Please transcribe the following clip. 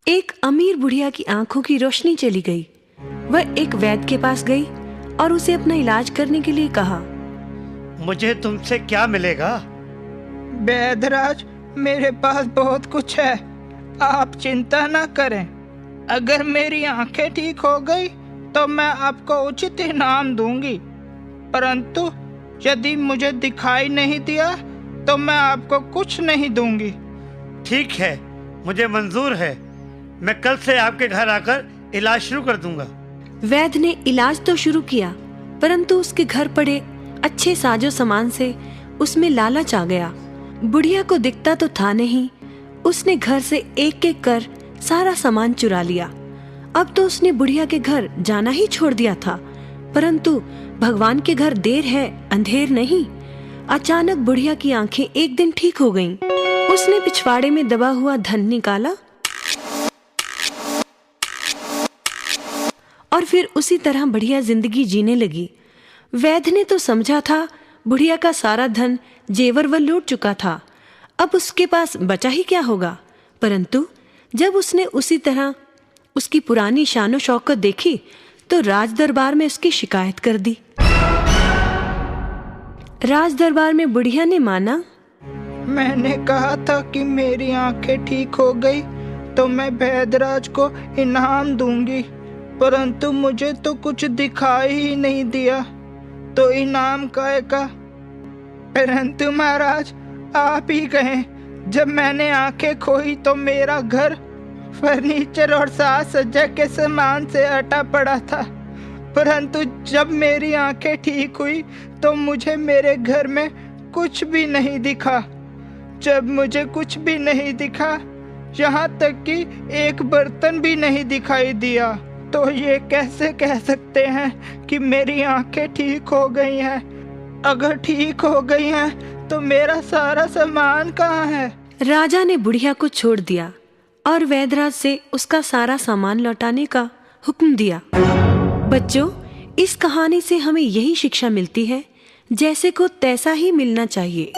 एक अमीर बुढ़िया की आंखों की रोशनी चली गई। वह एक वैद्य के पास गई और उसे अपना इलाज करने के लिए कहा। मुझे तुमसे क्या मिलेगा? वैद्यराज, मेरे पास बहुत कुछ है, आप चिंता न करें। अगर मेरी आंखें ठीक हो गई तो मैं आपको उचित इनाम दूंगी, परंतु यदि मुझे दिखाई नहीं दिया तो मैं आपको कुछ नहीं दूंगी। ठीक है, मुझे मंजूर है। मैं कल से आपके घर आकर इलाज शुरू कर दूंगा। वैद्य ने इलाज तो शुरू किया, परंतु उसके घर पड़े अच्छे साजो सामान से उसमें लालच आ गया। बुढ़िया को दिखता तो था नहीं, उसने घर से एक एक कर सारा सामान चुरा लिया। अब तो उसने बुढ़िया के घर जाना ही छोड़ दिया था, परंतु भगवान के घर देर है अंधेर नहीं। अचानक बुढ़िया की आंखें एक दिन ठीक हो गईं। उसने पिछवाड़े में दबा हुआ धन निकाला और फिर उसी तरह बढ़िया जिंदगी जीने लगी। वैद्य ने तो समझा था बुढ़िया का सारा धन जेवर वह लूट चुका था, अब उसके पास बचा ही क्या होगा। परंतु जब उसने उसी तरह उसकी पुरानी शानो शौकत देखी तो राज दरबार में उसकी शिकायत कर दी। राज दरबार में बुढ़िया ने माना, मैंने कहा था कि मेरी आंखें ठीक हो गई तो मैं वैद्यराज को इनाम दूंगी, परंतु मुझे तो कुछ दिखाई ही नहीं दिया, तो इनाम का। परंतु महाराज, आप ही कहें, जब मैंने आंखें खोई तो मेरा घर फर्नीचर और साज सज्जा के सामान से अटा पड़ा था, परंतु जब मेरी आंखें ठीक हुई तो मुझे मेरे घर में कुछ भी नहीं दिखा। जब मुझे कुछ भी नहीं दिखा, यहाँ तक कि एक बर्तन भी नहीं दिखाई दिया, तो ये कैसे कह सकते हैं कि मेरी आंखें ठीक हो गई हैं? अगर ठीक हो गई हैं तो मेरा सारा सामान कहाँ है? राजा ने बुढ़िया को छोड़ दिया और वैद्यराज से उसका सारा सामान लौटाने का हुक्म दिया। बच्चों, इस कहानी से हमें यही शिक्षा मिलती है, जैसे को तैसा ही मिलना चाहिए।